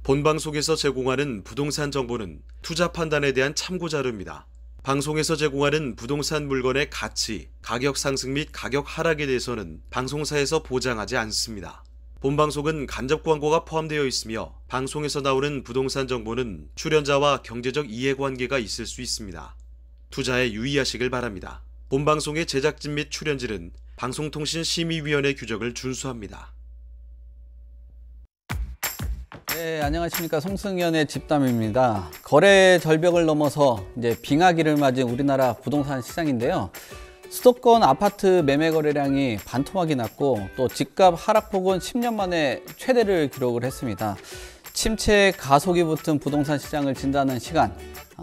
본방송에서 제공하는 부동산 정보는 투자 판단에 대한 참고 자료입니다. 방송에서 제공하는 부동산 물건의 가치, 가격 상승 및 가격 하락에 대해서는 방송사에서 보장하지 않습니다. 본방송은 간접 광고가 포함되어 있으며 방송에서 나오는 부동산 정보는 출연자와 경제적 이해관계가 있을 수 있습니다. 투자에 유의하시길 바랍니다. 본방송의 제작진 및 출연진은 방송통신심의위원회 규정을 준수합니다. 네, 안녕하십니까. 송승연의 집담입니다. 거래 절벽을 넘어서 이제 빙하기를 맞은 우리나라 부동산 시장인데요. 수도권 아파트 매매 거래량이 반토막이 났고 또 집값 하락폭은 10년 만에 최대를 기록을 했습니다. 침체 가속이 붙은 부동산 시장을 진단하는 시간,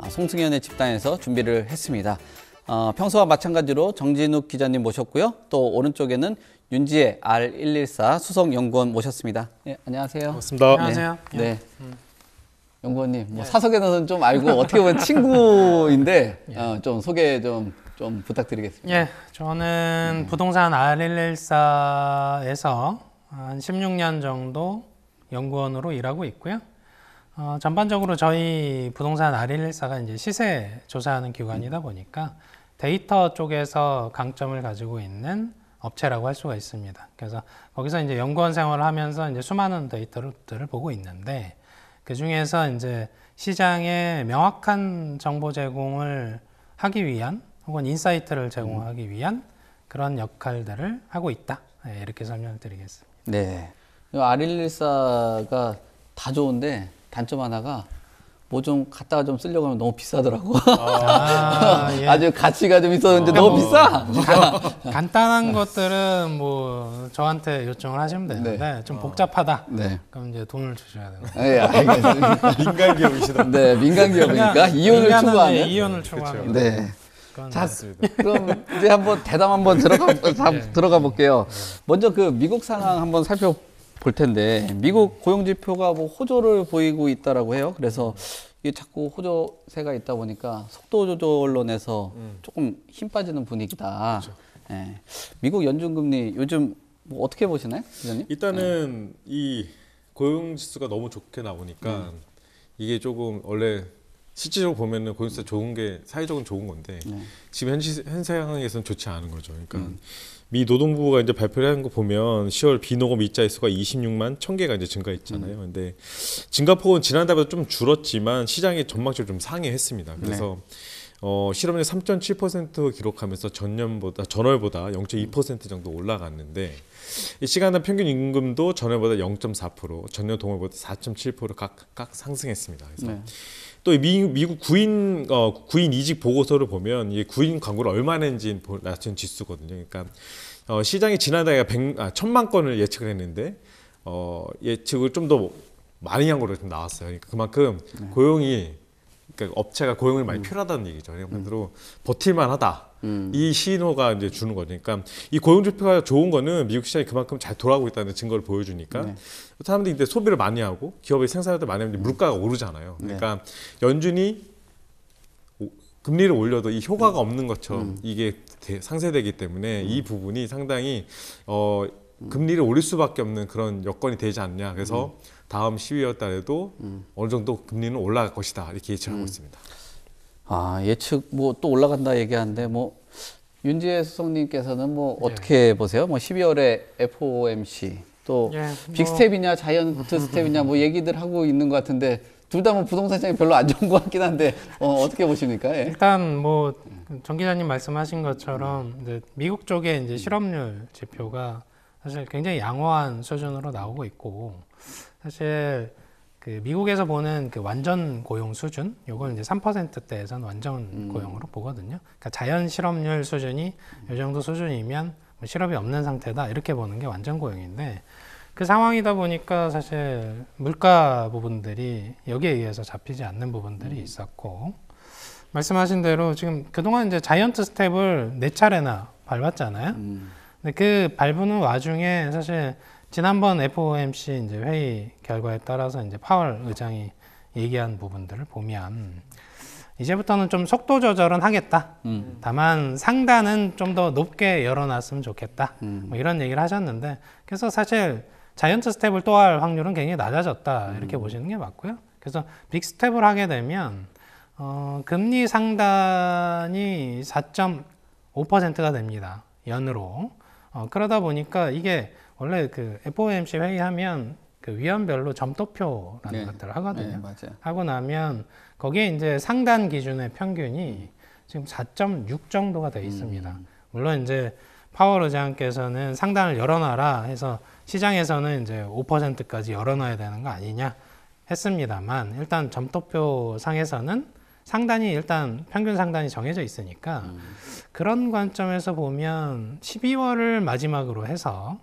송승연의 집단에서 준비를 했습니다. 평소와 마찬가지로 정진욱 기자님 모셨고요. 또 오른쪽에는 윤지혜 R114 수석연구원 모셨습니다. 네, 안녕하세요. 반갑습니다. 안녕하세요. 네. 연구원님, 뭐 사석에 나서는 좀 알고 어떻게 보면 친구인데 좀 소개 좀 부탁드리겠습니다. 예, 저는 부동산 R114에서 한 16년 정도 연구원으로 일하고 있고요. 전반적으로 저희 부동산 R114가 이제 시세 조사하는 기관이다 보니까 데이터 쪽에서 강점을 가지고 있는 업체라고 할 수가 있습니다. 그래서 거기서 이제 연구원 생활을 하면서 이제 수많은 데이터들을 보고 있는데 그 중에서 이제 시장에 명확한 정보 제공을 하기 위한 혹은 인사이트를 제공하기 위한 그런 역할들을 하고 있다. 네, 이렇게 설명을 드리겠습니다. 네. R114가 다 좋은데 단점 하나가 뭐 좀 갖다가 좀 쓰려고 하면 너무 비싸더라고. 예. 아주 가치가 좀 있었는데 너무 비싸. 간단한 것들은 뭐 저한테 요청을 하시면 되는데 좀 복잡하다. 네. 그럼 이제 돈을 주셔야 되는. 네, 알겠습니다. 민간 기업이시다. 네, 민간 기업이니까 이윤을 추구하는. 이윤을 추구하는. 네. 자, 그럼 이제 한번 대담 한번 들어가 볼게요. 먼저 그 미국 상황 한번 살펴볼 텐데 미국 고용 지표가 뭐 호조를 보이고 있다라고 해요. 그래서 이게 자꾸 호조세가 있다 보니까 속도 조절론에서 조금 힘 빠지는 분위기다. 그렇죠. 네. 미국 연준금리 요즘 뭐 어떻게 보시나요, 기자님? 일단은 이 고용 지수가 너무 좋게 나오니까 이게 조금 원래 실질적으로 보면은 고용 지수가 좋은 게 사회적으로 좋은 건데 지금 현 상황에서는 좋지 않은 거죠. 그러니까 미 노동부가 이제 발표를 한 거 보면 10월 비노급 입자 수가 26만 1000개가 이제 증가했잖아요. 근데 증가폭은 지난달보다 좀 줄었지만 시장의 전망치를 좀 상회했습니다. 그래서 실업률 3.7% 기록하면서 전월보다 0.2% 정도 올라갔는데 이 시간당 평균 임금도 전월보다 0.4%, 전년 동월보다 4.7% 각각 상승했습니다. 그래서 또 미국 구인 이직 보고서를 보면 이 구인 광고를 얼마나 했는지 나타낸 지수거든요. 그러니까 시장이 지난달에 1000만 건을 예측을 했는데 예측을 좀 더 많이 한 거로 나왔어요. 그러니까 그만큼 고용이 그러니까 업체가 고용을 많이 필요하다는 얘기죠. 그러니까 버틸만하다. 이 신호가 이제 주는 거죠. 그러니까 이 고용 지표가 좋은 거는 미국 시장이 그만큼 잘 돌아가고 있다는 증거를 보여주니까 사람들이 이제 소비를 많이 하고 기업이 생산을 많이 하면 물가가 오르잖아요. 그러니까 연준이 금리를 올려도 이 효과가 없는 것처럼 이게 상쇄되기 때문에 이 부분이 상당히 금리를 올릴 수밖에 없는 그런 여건이 되지 않냐. 그래서 다음 12월 달에도 어느 정도 금리는 올라갈 것이다. 이렇게 예측하고 있습니다. 예측 뭐 또 올라간다 얘기하는데 뭐 윤지혜 수석님께서는 뭐 어떻게 보세요? 뭐 12월에 FOMC 또 빅스텝이냐 자이언트 스텝이냐 뭐 얘기들 하고 있는 것 같은데 둘 다 뭐 부동산 시장이 별로 안 좋은 것 같긴 한데 어떻게 보십니까? 예. 일단 뭐 정 기자님 말씀하신 것처럼 이제 미국 쪽에 이제 실업률 지표가 사실 굉장히 양호한 수준으로 나오고 있고 사실 그 미국에서 보는 그 완전 고용 수준, 요걸 이제 3%대에서는 완전 고용으로 보거든요. 그러니까 자연 실업률 수준이 이 정도 수준이면 뭐 실업이 없는 상태다 이렇게 보는 게 완전 고용인데 그 상황이다 보니까 사실 물가 부분들이 여기에 의해서 잡히지 않는 부분들이 있었고 말씀하신 대로 지금 그동안 이제 자이언트 스텝을 4차례나 밟았잖아요. 근데 그 밟는 와중에 사실 지난번 FOMC 이제 회의 결과에 따라서 이제 파월 의장이 얘기한 부분들을 보면 이제부터는 좀 속도 조절은 하겠다. 다만 상단은 좀 더 높게 열어놨으면 좋겠다. 뭐 이런 얘기를 하셨는데 그래서 사실 자이언트 스텝을 또 할 확률은 굉장히 낮아졌다 이렇게 보시는 게 맞고요. 그래서 빅 스텝을 하게 되면 금리 상단이 4.5%가 됩니다. 연으로. 그러다 보니까 이게 원래 그 FOMC 회의하면 그 위원별로 점도표라는 것들을 하거든요. 맞아요. 하고 나면 거기에 이제 상단 기준의 평균이 지금 4.6 정도가 돼 있습니다. 물론 이제 파월 의장께서는 상단을 열어놔라 해서 시장에서는 이제 5%까지 열어놔야 되는 거 아니냐 했습니다만 일단 점도표 상에서는 상단이 일단 평균 상단이 정해져 있으니까 그런 관점에서 보면 12월을 마지막으로 해서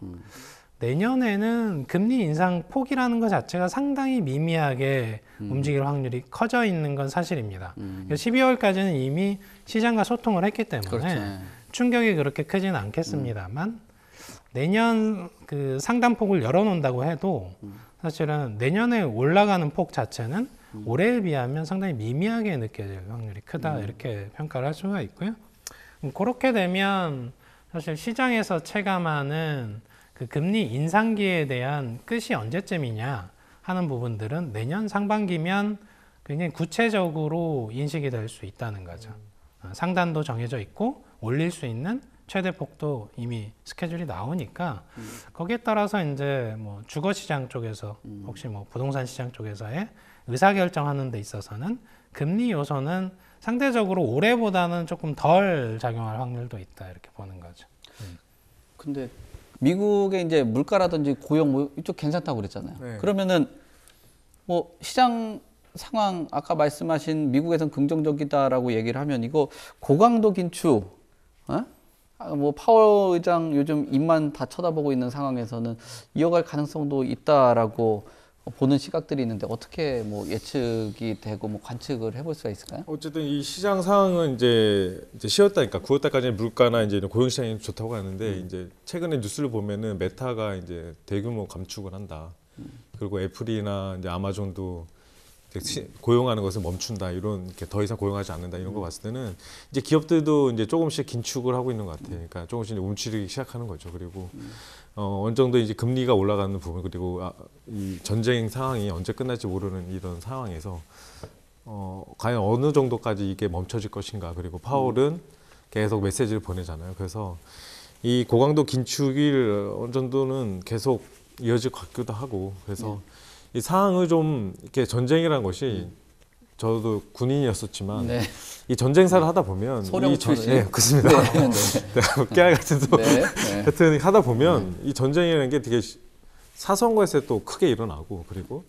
내년에는 금리 인상 폭이라는 것 자체가 상당히 미미하게 움직일 확률이 커져 있는 건 사실입니다. 12월까지는 이미 시장과 소통을 했기 때문에 그렇죠. 충격이 그렇게 크지는 않겠습니다만 내년 그 상단폭을 열어놓는다고 해도 사실은 내년에 올라가는 폭 자체는 올해에 비하면 상당히 미미하게 느껴질 확률이 크다 이렇게 평가를 할 수가 있고요. 그렇게 되면 사실 시장에서 체감하는 그 금리 인상기에 대한 끝이 언제쯤이냐 하는 부분들은 내년 상반기면 굉장히 구체적으로 인식이 될 수 있다는 거죠. 상단도 정해져 있고 올릴 수 있는 최대 폭도 이미 스케줄이 나오니까 거기에 따라서 이제 뭐 주거 시장 쪽에서 혹시 뭐 부동산 시장 쪽에서의 의사결정하는 데 있어서는 금리 요소는 상대적으로 올해보다는 조금 덜 작용할 확률도 있다 이렇게 보는 거죠. 근데 미국의 이제 물가라든지 고용 뭐 이쪽 괜찮다고 그랬잖아요. 네. 그러면은 뭐 시장 상황 아까 말씀하신 미국에선 긍정적이다라고 얘기를 하면 이거 고강도 긴축, 뭐 파월 의장 요즘 입만 다 쳐다보고 있는 상황에서는 이어갈 가능성도 있다라고 보는 시각들이 있는데 어떻게 뭐 예측이 되고 뭐 관측을 해볼 수가 있을까요? 어쨌든 이 시장 상황은 이제 10월달이니까 9월달까지는 물가나 이제 고용 시장이 좋다고 하는데 이제 최근에 뉴스를 보면은 메타가 이제 대규모 감축을 한다. 그리고 애플이나 이제 아마존도 고용하는 것을 멈춘다 이런 이렇게 더 이상 고용하지 않는다 이런 거 봤을 때는 이제 기업들도 이제 조금씩 긴축을 하고 있는 것 같아요. 그러니까 조금씩 움츠리기 시작하는 거죠. 그리고 어느 정도 이제 금리가 올라가는 부분 그리고 이 전쟁 상황이 언제 끝날지 모르는 이런 상황에서 과연 어느 정도까지 이게 멈춰질 것인가 그리고 파월은 계속 메시지를 보내잖아요. 그래서 이 고강도 긴축이 어느 정도는 계속 이어질 것 같기도 하고 그래서 이 상황을 좀 이렇게 전쟁이라는 것이 저도 군인이었었지만 이 전쟁사를 하다 보면 소령 출신. 네, 그렇습니다. 깨알 같은도 하여튼 하다 보면 이 전쟁이라는 게 되게 사선거에서 또 크게 일어나고 그리고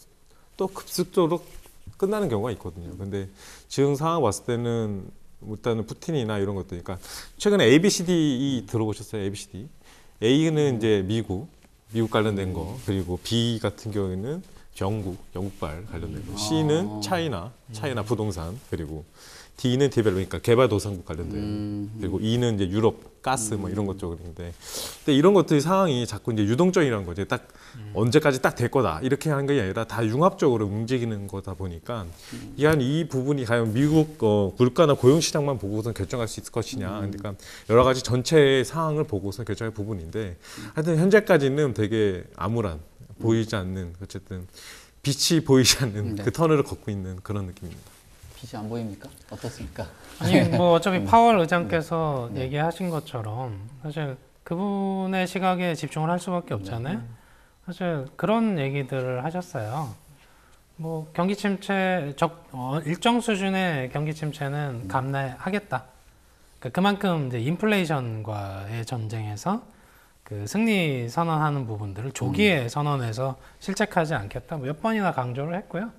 또 급속도로 끝나는 경우가 있거든요. 근데 지금 상황 봤을 때는 일단은 푸틴이나 이런 것들, 그러니까 최근에 ABCD 들어보셨어요? ABCD. A는 이제 미국 관련된 거, 그리고 B 같은 경우에는 영국발 관련된 거, C는 차이나 부동산, 그리고 D는 디벨롭, 그러니까 개발도상국 관련된, 그리고 E는 이제 유럽 가스 뭐 이런 것 쪽인데, 근데 이런 것들이 상황이 자꾸 이제 유동적이라는 거죠. 딱 언제까지 딱 될 거다 이렇게 하는 게 아니라 다 융합적으로 움직이는 거다 보니까 이 부분이 과연 미국 물가나 고용 시장만 보고서 결정할 수 있을 것이냐, 그러니까 여러 가지 전체의 상황을 보고서 결정할 부분인데, 하여튼 현재까지는 되게 암울한, 보이지 않는, 어쨌든 빛이 보이지 않는 그 터널을 걷고 있는 그런 느낌입니다. 빛이 안 보입니까? 어떻습니까? 아니 뭐 어차피 파월 의장께서 얘기하신 것처럼 사실 그분의 시각에 집중을 할 수밖에 없잖아요. 사실 그런 얘기들을 하셨어요. 뭐 경기 침체 일정 수준의 경기 침체는 감내하겠다. 그러니까 그만큼 이제 인플레이션과의 전쟁에서 그 승리 선언하는 부분들을 조기에 선언해서 실책하지 않겠다. 몇 번이나 강조를 했고요.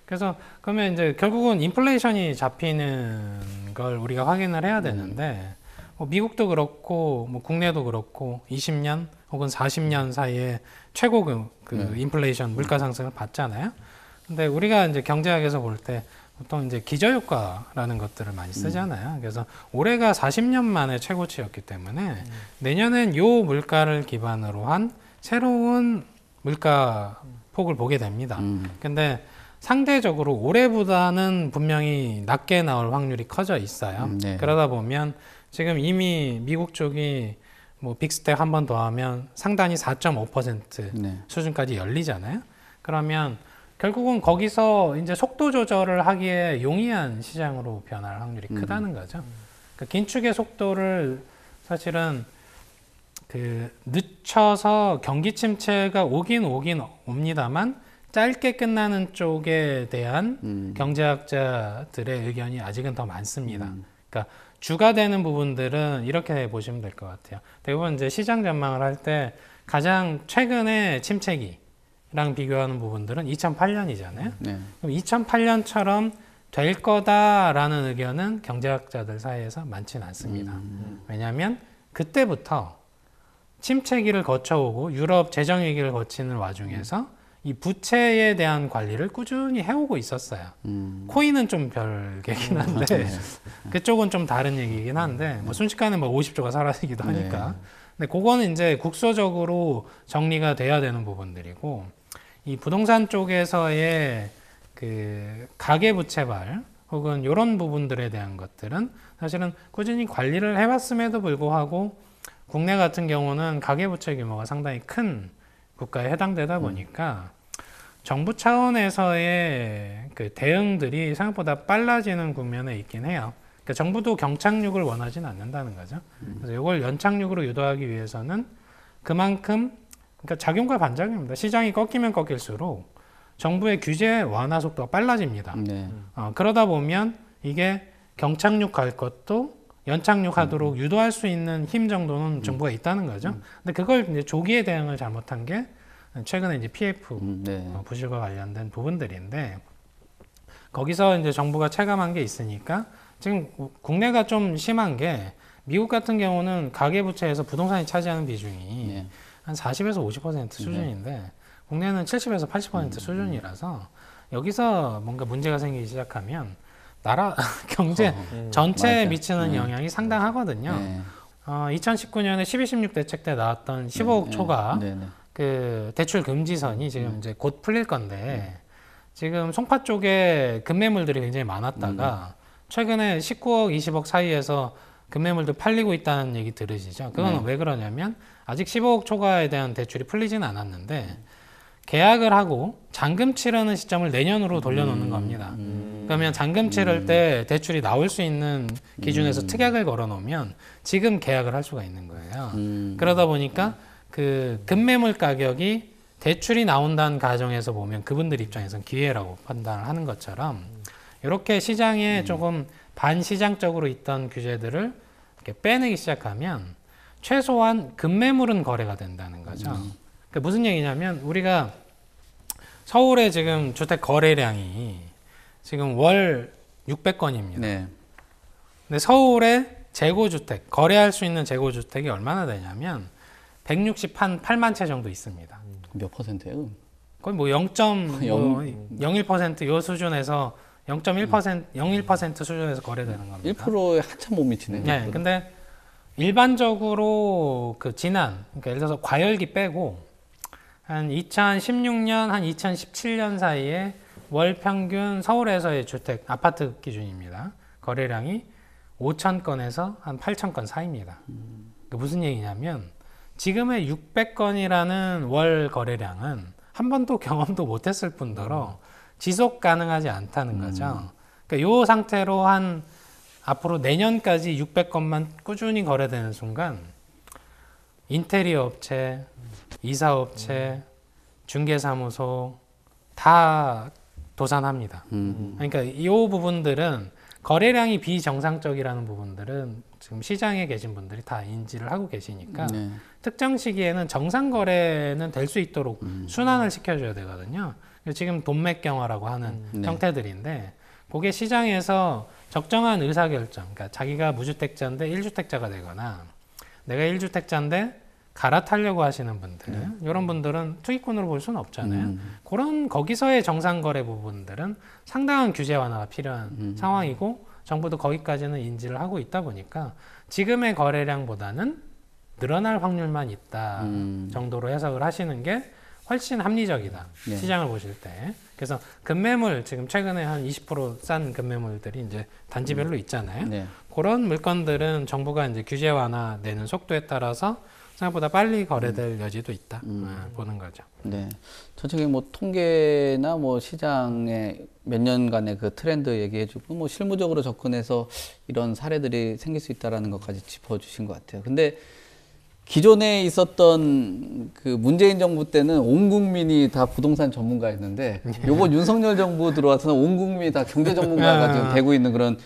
그래서 그러면 이제 결국은 인플레이션이 잡히는 걸 우리가 확인을 해야 되는데 뭐 미국도 그렇고 뭐 국내도 그렇고 20년 혹은 40년 사이에 최고 그 인플레이션 물가 상승을 봤잖아요. 근데 우리가 이제 경제학에서 볼 때 보통 이제 기저효과라는 것들을 많이 쓰잖아요. 그래서 올해가 40년 만에 최고치였기 때문에 내년엔 요 물가를 기반으로 한 새로운 물가 폭을 보게 됩니다. 근데 상대적으로 올해보다는 분명히 낮게 나올 확률이 커져 있어요. 그러다 보면 지금 이미 미국 쪽이 뭐 빅스텝 한 번 더 하면 상단이 4.5% 네. 수준까지 열리잖아요. 그러면 결국은 거기서 이제 속도 조절을 하기에 용이한 시장으로 변할 확률이 크다는 거죠. 그 긴축의 속도를 사실은 그 늦춰서 경기 침체가 오긴 옵니다만 짧게 끝나는 쪽에 대한 경제학자들의 의견이 아직은 더 많습니다. 그러니까 주가 되는 부분들은 이렇게 보시면 될 것 같아요. 대부분 이제 시장 전망을 할 때 가장 최근에 침체기랑 비교하는 부분들은 2008년이잖아요. 네. 그럼 2008년처럼 될 거다라는 의견은 경제학자들 사이에서 많지는 않습니다. 왜냐하면 그때부터 침체기를 거쳐오고 유럽 재정위기를 거치는 와중에서 이 부채에 대한 관리를 꾸준히 해오고 있었어요. 코인은 좀 별개긴 한데 그쪽은 좀 다른 얘기긴 한데 뭐 순식간에 뭐 50조가 사라지기도 하니까. 근데 그거는 이제 국소적으로 정리가 돼야 되는 부분들이고 이 부동산 쪽에서의 그 가계부채발 혹은 이런 부분들에 대한 것들은 사실은 꾸준히 관리를 해왔음에도 불구하고 국내 같은 경우는 가계부채 규모가 상당히 큰 국가에 해당되다 보니까 정부 차원에서의 그 대응들이 생각보다 빨라지는 국면에 있긴 해요. 그러니까 정부도 경착륙을 원하지는 않는다는 거죠. 그래서 이걸 연착륙으로 유도하기 위해서는 그만큼 그러니까 작용과 반작용입니다. 시장이 꺾이면 꺾일수록 정부의 규제 완화 속도가 빨라집니다. 네. 그러다 보면 이게 경착륙 갈 것도 연착륙하도록 유도할 수 있는 힘 정도는 정부가 있다는 거죠. 근데 그걸 이제 조기에 대응을 잘못한 게 최근에 이제 PF 네. 부실과 관련된 부분들인데 거기서 이제 정부가 체감한 게 있으니까 지금 국내가 좀 심한 게 미국 같은 경우는 가계부채에서 부동산이 차지하는 비중이 네. 한 40에서 50% 수준인데 국내는 70에서 80% 수준이라서 여기서 뭔가 문제가 생기기 시작하면 나라 경제 전체에 맞아. 미치는 영향이 상당하거든요. 네. 2019년에 12.16 대책 때 나왔던 15억 초과 네. 네. 그 대출 금지선이 지금 이제 곧 풀릴 건데 지금 송파 쪽에 급매물들이 굉장히 많았다가 최근에 19억, 20억 사이에서 급매물들 팔리고 있다는 얘기 들으시죠? 그건 왜 그러냐면 아직 15억 초과에 대한 대출이 풀리지는 않았는데 계약을 하고 잔금 치르는 시점을 내년으로 돌려놓는 겁니다. 그러면 잔금 치를 때 대출이 나올 수 있는 기준에서 특약을 걸어놓으면 지금 계약을 할 수가 있는 거예요. 그러다 보니까 그 급매물 가격이 대출이 나온다는 가정에서 보면 그분들 입장에서는 기회라고 판단을 하는 것처럼 이렇게 시장에 조금 반시장적으로 있던 규제들을 이렇게 빼내기 시작하면 최소한 급매물은 거래가 된다는 거죠. 그러니까 무슨 얘기냐면 우리가 서울의 지금 주택 거래량이 지금 월 600건입니다. 네. 근데 서울의 재고주택, 거래할 수 있는 재고주택이 얼마나 되냐면 168만 채 정도 있습니다. 몇 퍼센트예요? 거의 뭐 0.01% 요 수준에서 0.1% 0.1% 수준에서 거래되는 겁니다. 1%에 한참 못 미치네. 네, 근데 일반적으로 그 지난, 그러니까 예를 들어서 과열기 빼고 한 2016년, 한 2017년 사이에 월 평균 서울에서의 주택, 아파트 기준입니다. 거래량이 5,000건에서 한 8,000건 사이입니다. 그러니까 무슨 얘기냐면 지금의 600건이라는 월 거래량은 한 번도 경험도 못했을 뿐더러 지속 가능하지 않다는 거죠. 그러니까 이 상태로 한 앞으로 내년까지 600건만 꾸준히 거래되는 순간 인테리어 업체, 이사업체, 중개사무소 다 도산합니다. 그러니까 이 부분들은 거래량이 비정상적이라는 부분들은 지금 시장에 계신 분들이 다 인지를 하고 계시니까 네. 특정 시기에는 정상 거래는 될 수 있도록 순환을 시켜줘야 되거든요. 지금 돈맥경화라고 하는 형태들인데 그게 시장에서 적정한 의사결정, 그러니까 자기가 무주택자인데 1주택자가 되거나 내가 1주택자인데 갈아타려고 하시는 분들, 이런 분들은 투기꾼으로 볼 수는 없잖아요. 그런 거기서의 정상거래 부분들은 상당한 규제 완화가 필요한 상황이고 정부도 거기까지는 인지를 하고 있다 보니까 지금의 거래량보다는 늘어날 확률만 있다 정도로 해석을 하시는 게 훨씬 합리적이다. 네. 시장을 보실 때. 그래서 금매물 지금 최근에 한 20% 싼 금매물들이 이제 단지별로 있잖아요. 네. 그런 물건들은 정부가 이제 규제 완화되는 속도에 따라서 생각보다 빨리 거래될 여지도 있다 보는 거죠. 네. 전체적인 뭐 통계나 뭐 시장의 몇 년간의 그 트렌드 얘기해주고 뭐 실무적으로 접근해서 이런 사례들이 생길 수 있다라는 것까지 짚어주신 것 같아요. 근데 기존에 있었던 그 문재인 정부 때는 온 국민이 다 부동산 전문가였는데 요번 윤석열 정부 들어와서는 온 국민이 다 경제 전문가가 지금 되고 있는 그런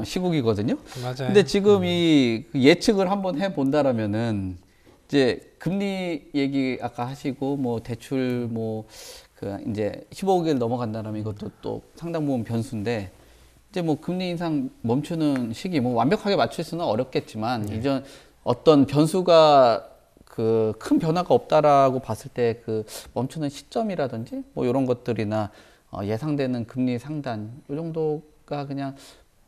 시국이거든요. 맞아요. 근데 지금 이 예측을 한번 해본다라면은 이제 금리 얘기 아까 하시고 뭐 대출 뭐 그 이제 15억을 넘어간다라면 이것도 또 상당 부분 변수인데 이제 뭐 금리 인상 멈추는 시기 뭐 완벽하게 맞출 수는 어렵겠지만 이전 어떤 변수가 그 큰 변화가 없다라고 봤을 때 그 멈추는 시점이라든지 뭐 이런 것들이나 예상되는 금리 상단 이 정도가 그냥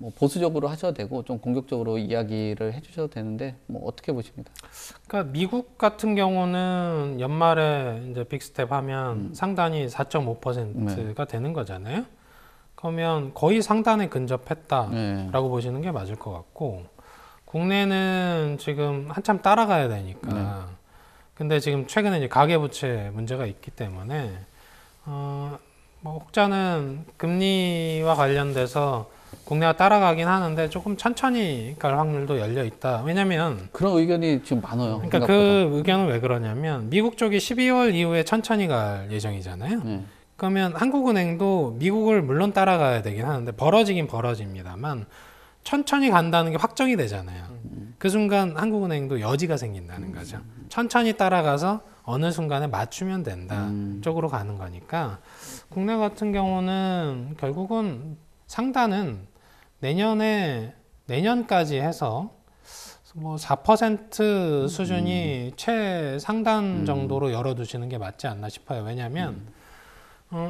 뭐 보수적으로 하셔도 되고 좀 공격적으로 이야기를 해주셔도 되는데 뭐 어떻게 보십니까? 그러니까 미국 같은 경우는 연말에 이제 빅스텝 하면 상단이 4.5%가 되는 거잖아요. 그러면 거의 상단에 근접했다라고 보시는 게 맞을 것 같고 국내는 지금 한참 따라가야 되니까. 근데 지금 최근에 이제 가계부채 문제가 있기 때문에 뭐 혹자는 금리와 관련돼서 국내가 따라가긴 하는데 조금 천천히 갈 확률도 열려 있다. 왜냐면 그런 의견이 지금 많아요. 그러니까 생각보다. 그 의견은 왜 그러냐면 미국 쪽이 12월 이후에 천천히 갈 예정이잖아요. 그러면 한국은행도 미국을 물론 따라가야 되긴 하는데 벌어지긴 벌어집니다만 천천히 간다는 게 확정이 되잖아요. 그 순간 한국은행도 여지가 생긴다는 거죠. 천천히 따라가서 어느 순간에 맞추면 된다 쪽으로 가는 거니까 국내 같은 경우는 결국은 상단은 내년까지 해서 뭐 4% 수준이 최상단 정도로 열어두시는 게 맞지 않나 싶어요. 왜냐하면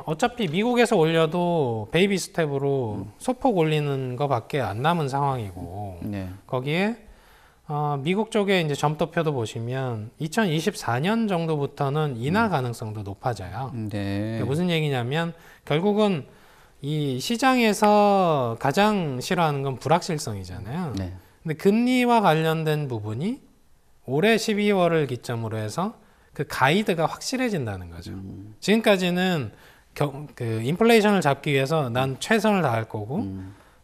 어차피 미국에서 올려도 베이비 스텝으로 소폭 올리는 거밖에 안 남은 상황이고 거기에 미국 쪽에 이제 점도표도 보시면 2024년 정도부터는 인하 가능성도 높아져요. 그러니까 무슨 얘기냐면 결국은 이 시장에서 가장 싫어하는 건 불확실성이잖아요. 근데 금리와 관련된 부분이 올해 12월을 기점으로 해서 그 가이드가 확실해진다는 거죠. 지금까지는 그 인플레이션을 잡기 위해서 난 최선을 다할 거고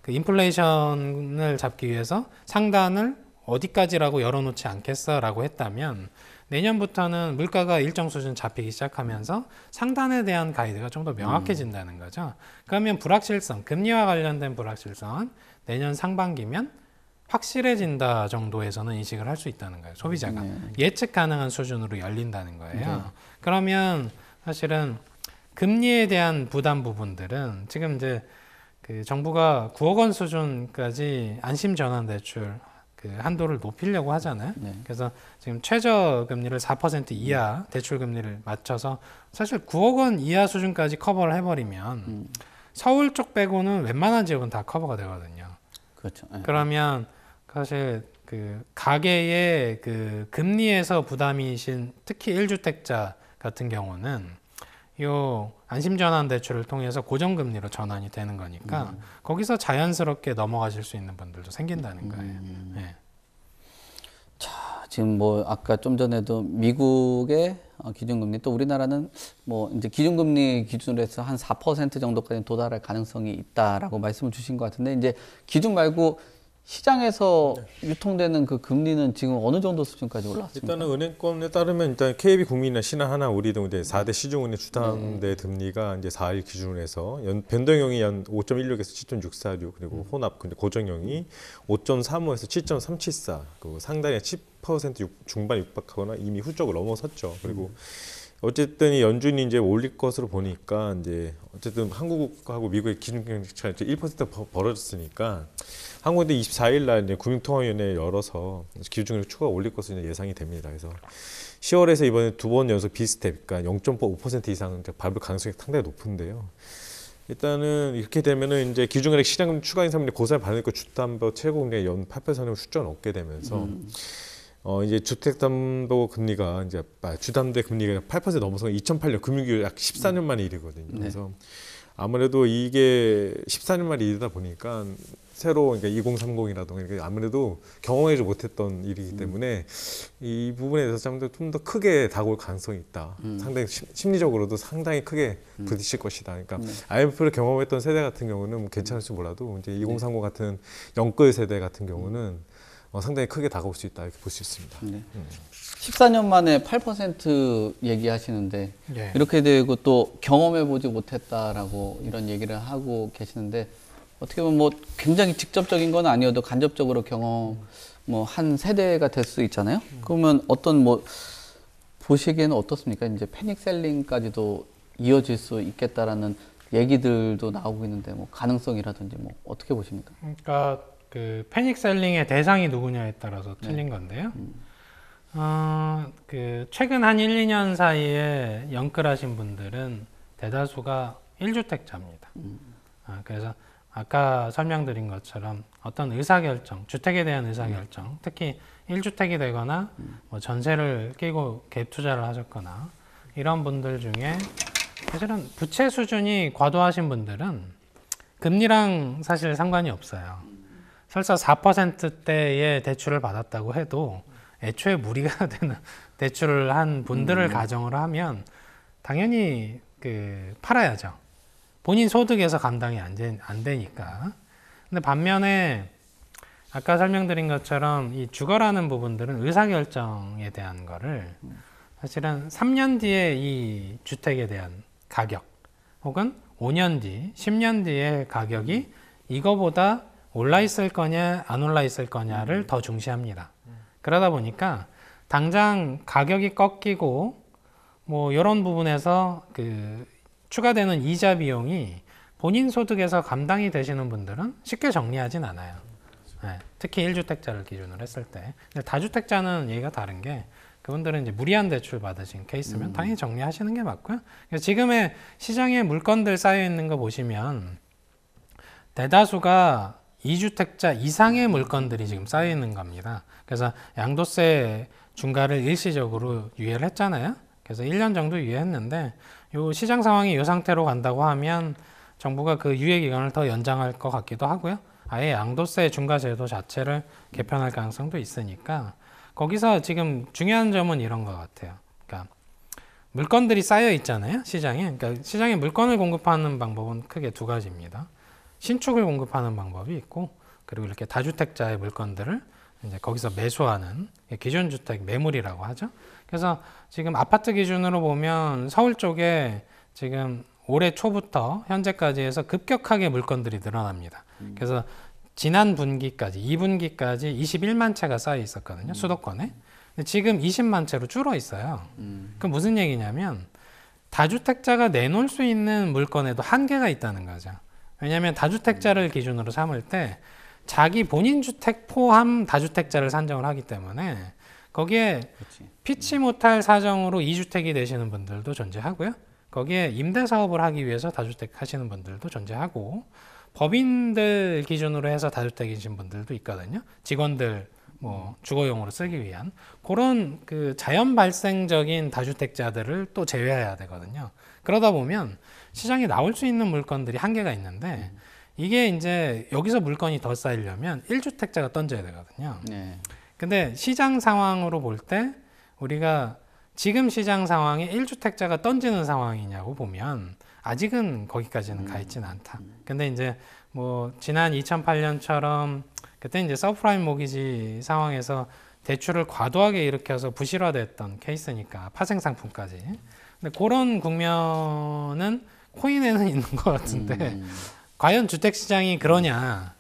그 인플레이션을 잡기 위해서 상단을 어디까지라고 열어놓지 않겠어라고 했다면 내년부터는 물가가 일정 수준 잡히기 시작하면서 상단에 대한 가이드가 좀 더 명확해진다는 거죠. 그러면 불확실성, 금리와 관련된 불확실성은 내년 상반기면 확실해진다 정도에서는 인식을 할 수 있다는 거예요. 소비자가 예측 가능한 수준으로 열린다는 거예요. 그러면 사실은 금리에 대한 부담 부분들은 지금 이제 그 정부가 9억 원 수준까지 안심 전환 대출 그 한도를 높이려고 하잖아요. 그래서 지금 최저 금리를 4% 이하 대출 금리를 맞춰서 사실 9억 원 이하 수준까지 커버를 해버리면 서울 쪽 빼고는 웬만한 지역은 다 커버가 되거든요. 그렇죠. 그러면 사실 그 가계의 그 금리에서 부담이신 특히 1주택자 같은 경우는 요 안심전환 대출을 통해서 고정금리로 전환이 되는 거니까 거기서 자연스럽게 넘어가실 수 있는 분들도 생긴다는 거예요. 자, 지금 뭐 아까 좀 전에도 미국의 기준금리 또 우리나라는 뭐 이제 기준금리 기준으로 해서 한 4% 정도까지 도달할 가능성이 있다라고 말씀을 주신 것 같은데 이제 기준 말고 시장에서 유통되는 그 금리는 지금 어느 정도 수준까지 올라왔습니까? 일단은 은행권에 따르면 일단 KB국민이나 신한하나 우리등 이제 4대 시중은행 주담대 금리가 이제 4일 기준으로 해서 변동형이 연 5.16에서 7.646 그리고 혼합 근데 고정형이 5.35에서 7.374 그 상당히 10% 중반 육박하거나 이미 훌쩍을 넘어섰죠. 그리고 어쨌든 이 연준이 이제 올릴 것으로 보니까 이제 어쨌든 한국하고 미국의 기준금리 차이 1% 벌어졌으니까 한국도 24일 날 이제 금융통화위원회 열어서 기준금리 추가 올릴 것으로 예상이 됩니다. 그래서 10월에서 이번에 두 번 연속 비스텝, 그러니까 0.5% 이상 밟을 가능성이 상당히 높은데요. 일단은 이렇게 되면은 이제 기준금리 시장금리 추가 인상률이 고사를 받으니까 주담보 최고금리가 연 8%를 수준 얻게 되면서. 이제 주택담보금리가 이제 주담대 금리가 8% 넘어서 2008년 금융위기 약 14년 만에 일이거든요. 네. 그래서 아무래도 이게 14년 만에 일이다 보니까 새로 그러니까 2030이라든가 아무래도 경험하지 못했던 일이기 때문에 이 부분에 대해서 좀 더 크게 다가올 가능성이 있다. 상당히 심리적으로도 상당히 크게 부딪힐 것이다. 그러니까 IMF를 경험했던 세대 같은 경우는 뭐 괜찮을지 몰라도 이제 2030 같은 영끌 세대 같은 경우는 상당히 크게 다가올 수 있다 이렇게 볼 수 있습니다. 네. 14년 만에 8% 얘기하시는데 네. 이렇게 되고 또 경험해보지 못했다라고 이런 얘기를 하고 계시는데 어떻게 보면 뭐 굉장히 직접적인 건 아니어도 간접적으로 경험 뭐 한 세대가 될 수 있잖아요. 그러면 어떤 뭐 보시기에는 어떻습니까? 이제 패닉 셀링까지도 이어질 수 있겠다라는 얘기들도 나오고 있는데 뭐 가능성이라든지 뭐 어떻게 보십니까? 그러니까 그 패닉 셀링의 대상이 누구냐에 따라서 틀린 건데요. 그 최근 한 1, 2년 사이에 영끌하신 분들은 대다수가 1주택자입니다. 그래서 아까 설명드린 것처럼 어떤 의사결정, 주택에 대한 의사결정, 특히 1주택이 되거나 뭐 전세를 끼고 갭 투자를 하셨거나 이런 분들 중에 사실은 부채 수준이 과도하신 분들은 금리랑 사실 상관이 없어요. 설사 4%대의 대출을 받았다고 해도 애초에 무리가 되는 대출을 한 분들을 가정을 하면 당연히 팔아야죠. 본인 소득에서 감당이 안 되니까. 근데 반면에 아까 설명드린 것처럼 이 주거라는 부분들은 의사결정에 대한 거를 사실은 3년 뒤에 이 주택에 대한 가격 혹은 5년 뒤, 10년 뒤의 가격이 이거보다 올라 있을 거냐 안 올라 있을 거냐를 더 중시합니다. 그러다 보니까 당장 가격이 꺾이고 뭐 이런 부분에서 추가되는 이자 비용이 본인 소득에서 감당이 되시는 분들은 쉽게 정리하진 않아요. 네, 특히 1주택자를 기준으로 했을 때. 근데 다주택자는 얘기가 다른 게 그분들은 이제 무리한 대출 받으신 케이스면 당연히 정리하시는 게 맞고요. 지금의 시장에 물건들 쌓여 있는 거 보시면 대다수가 2주택자 이상의 물건들이 지금 쌓여 있는 겁니다. 그래서 양도세 중과를 일시적으로 유예를 했잖아요. 그래서 1년 정도 유예했는데 요 시장 상황이 이 상태로 간다고 하면 정부가 그 유예 기간을 더 연장할 것 같기도 하고요. 아예 양도세 중과 제도 자체를 개편할 가능성도 있으니까 거기서 지금 중요한 점은 이런 것 같아요. 그러니까 물건들이 쌓여 있잖아요, 시장에. 그러니까 시장에 물건을 공급하는 방법은 크게 두 가지입니다. 신축을 공급하는 방법이 있고, 그리고 이렇게 다주택자의 물건들을 이제 거기서 매수하는 기존 주택 매물이라고 하죠. 그래서 지금 아파트 기준으로 보면 서울 쪽에 지금 올해 초부터 현재까지 해서 급격하게 물건들이 늘어납니다. 그래서 지난 분기까지 2분기까지 21만 채가 쌓여 있었거든요. 수도권에. 근데 지금 20만 채로 줄어 있어요. 그럼 무슨 얘기냐면 다주택자가 내놓을 수 있는 물건에도 한계가 있다는 거죠. 왜냐하면 다주택자를 기준으로 삼을 때 자기 본인 주택 포함 다주택자를 산정을 하기 때문에 거기에 피치 못할 사정으로 2주택이 되시는 분들도 존재하고요. 거기에 임대사업을 하기 위해서 다주택 하시는 분들도 존재하고, 법인들 기준으로 해서 다주택이신 분들도 있거든요. 직원들 뭐 주거용으로 쓰기 위한 그런 자연 발생적인 다주택자들을 또 제외해야 되거든요. 그러다 보면 시장에 나올 수 있는 물건들이 한계가 있는데 이게 이제 여기서 물건이 더 쌓이려면 1주택자가 던져야 되거든요. 네. 근데 시장 상황으로 볼 때 우리가 지금 시장 상황에 1주택자가 던지는 상황이냐고 보면 아직은 거기까지는 가 있지는 않다. 근데 이제 뭐 지난 2008년처럼 그때 이제 서프라임 모기지 상황에서 대출을 과도하게 일으켜서 부실화됐던 케이스니까 파생 상품까지. 근데 그런 국면은 코인에는 있는 것 같은데 과연 주택 시장이 그러냐?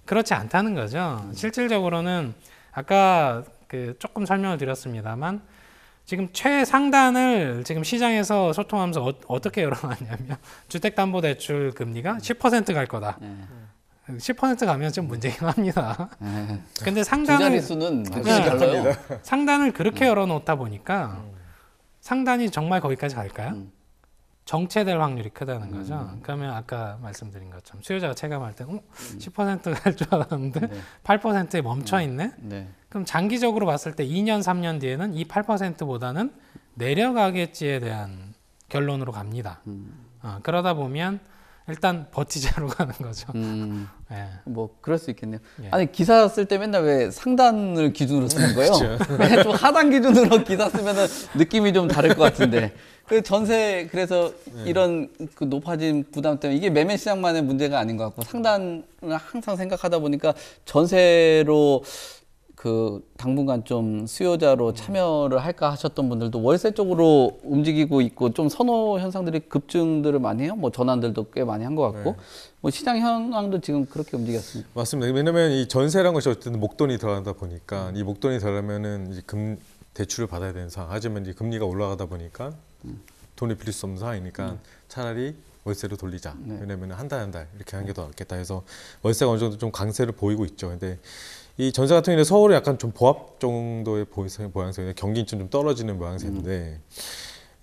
그렇지 않다는 거죠. 실질적으로는 아까 조금 설명을 드렸습니다만 지금 최상단을 지금 시장에서 소통하면서 어떻게 열어놨냐면 주택담보대출 금리가 10% 갈 거다. 10% 가면 좀 문제긴 합니다. 근데 상단을 자릿수는 달라요. 상단을 그렇게 열어놓다 보니까 상단이 정말 거기까지 갈까요? 정체될 확률이 크다는 거죠. 그러면 아까 말씀드린 것처럼 수요자가 체감할 때 10%가 할 줄 알았는데 네. 8%에 멈춰 있네. 네. 그럼 장기적으로 봤을 때 2년, 3년 뒤에는 이 8%보다는 내려가겠지에 대한 결론으로 갑니다. 그러다 보면 일단 버티자로 가는 거죠. 네. 뭐 그럴 수 있겠네요. 예. 아니 기사 쓸 때 맨날 왜 상단을 기준으로 쓰는 거예요? 왜 좀 하단 기준으로 기사 쓰면은 느낌이 좀 다를 것 같은데. 그 전세 그래서 이런 그 높아진 부담 때문에 이게 매매 시장만의 문제가 아닌 것 같고 상단을 항상 생각하다 보니까 전세로 그 당분간 좀 수요자로 참여를 할까 하셨던 분들도 월세 쪽으로 움직이고 있고 좀 선호 현상들이 급증들을 많이 해요. 뭐 전환들도 꽤 많이 한 것 같고 뭐 시장 현황도 지금 그렇게 움직였습니다. 맞습니다. 왜냐하면 이 전세라는 것이 어쨌든 목돈이 들어가다 보니까 이 목돈이 들어가면은 이제 대출을 받아야 되는 상황. 하지만 이제 금리가 올라가다 보니까 돈이 빌릴 수 없는 상황이니까 차라리 월세로 돌리자. 왜냐하면 한 달 이렇게 하는 게 더 낫겠다 해서 월세가 어느 정도 좀 강세를 보이고 있죠. 근데 이 전세 같은 경우는 서울이 약간 좀 보합 정도의 모양새인데 경기 인천 좀 떨어지는 모양새인데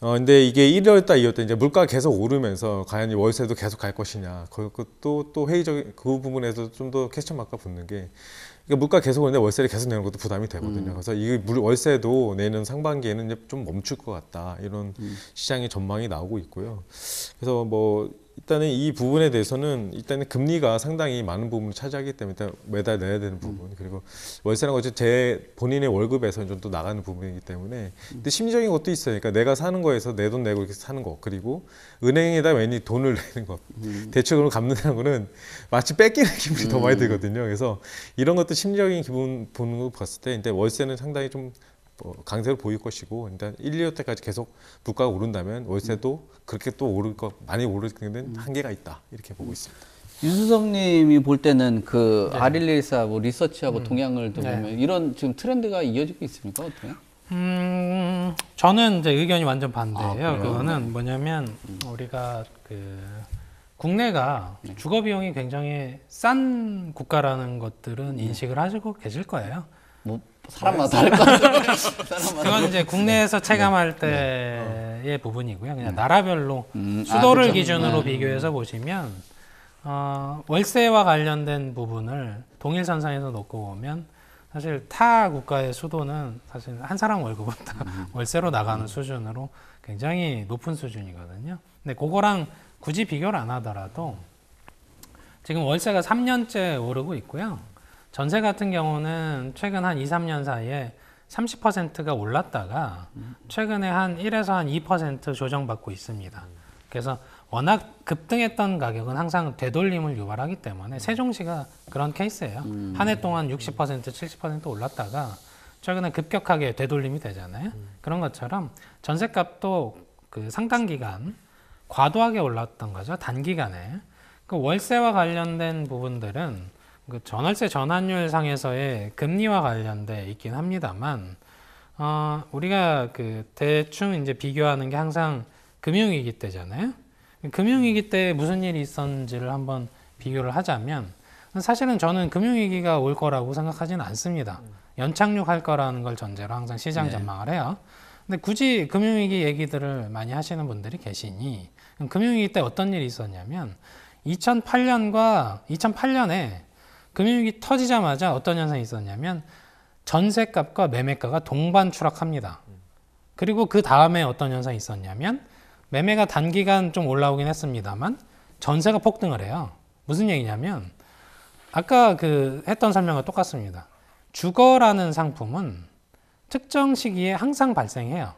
근데 이게 1월 달, 2월 달 이제 물가가 계속 오르면서 과연 이 월세도 계속 갈 것이냐. 그것도 또 회의적인 그 부분에서 좀 더 퀘스천 마크가 붙는 게 그러니까 물가 계속 오는데 월세를 계속 내는 것도 부담이 되거든요. 그래서 이 월세도 내년 상반기에는 이제 좀 멈출 것 같다. 이런 시장의 전망이 나오고 있고요. 그래서 뭐 일단은 이 부분에 대해서는 일단은 금리가 상당히 많은 부분을 차지하기 때문에 일단 매달 내야 되는 부분 그리고 월세라는 것이 제 본인의 월급에서 좀 또 나가는 부분이기 때문에 근데 심리적인 것도 있어요. 그러니까 내가 사는 거에서 내 돈 내고 이렇게 사는 거 그리고 은행에다 괜히 돈을 내는 것 대출금을 갚는다는 거는 마치 뺏기는 기분이 더 많이 들거든요. 그래서 이런 것도 심리적인 기분 보는 거 봤을 때 근데 월세는 상당히 좀 강세로 보일 것이고 일단 1, 2월 때까지 계속 물가가 오른다면 월세도 그렇게 또 오를 것 많이 오르는 한계가 있다 이렇게 보고 있습니다. 유수성님이 볼 때는 그 아릴리사 뭐 리서치하고 동향을 보면 이런 지금 트렌드가 이어지고 있습니까? 어떻게? 저는 이제 의견이 완전 반대예요. 그거는 뭐냐면 우리가 그 국내가 주거 비용이 굉장히 싼 국가라는 것들은 인식을 하시고 계실 거예요. 뭐 사람마다 다를 것 같아요. 그건 이제 국내에서 체감할 때의 부분이고요. 그냥 나라별로 수도를 기준으로 비교해서 보시면 월세와 관련된 부분을 동일선상에서 놓고 보면 사실 타 국가의 수도는 사실 한 사람 월급은 다 월세로 나가는 수준으로 굉장히 높은 수준이거든요. 근데 그거랑 굳이 비교를 안 하더라도 지금 월세가 3년째 오르고 있고요. 전세 같은 경우는 최근 한 2, 3년 사이에 30%가 올랐다가 최근에 한 1에서 한 2% 조정받고 있습니다. 그래서 워낙 급등했던 가격은 항상 되돌림을 유발하기 때문에 세종시가 그런 케이스예요. 한 해 동안 60%, 70% 올랐다가 최근에 급격하게 되돌림이 되잖아요. 그런 것처럼 전세값도 그 상당 기간 과도하게 올랐던 거죠. 단기간에. 그 월세와 관련된 부분들은 그 전월세 전환율 상에서의 금리와 관련돼 있긴 합니다만, 우리가 그 대충 이제 비교하는 게 항상 금융위기 때잖아요. 금융위기 때 무슨 일이 있었는지를 한번 비교를 하자면, 사실은 저는 금융위기가 올 거라고 생각하지는 않습니다. 연착륙할 거라는 걸 전제로 항상 시장 전망을 해요. 근데 굳이 금융위기 얘기들을 많이 하시는 분들이 계시니, 금융위기 때 어떤 일이 있었냐면, 2008년에 금융위기 터지자마자 어떤 현상이 있었냐면 전세값과 매매가가 동반 추락합니다. 그리고 그 다음에 어떤 현상이 있었냐면 매매가 단기간 좀 올라오긴 했습니다만 전세가 폭등을 해요. 무슨 얘기냐면 아까 그 했던 설명과 똑같습니다. 주거라는 상품은 특정 시기에 항상 발생해요.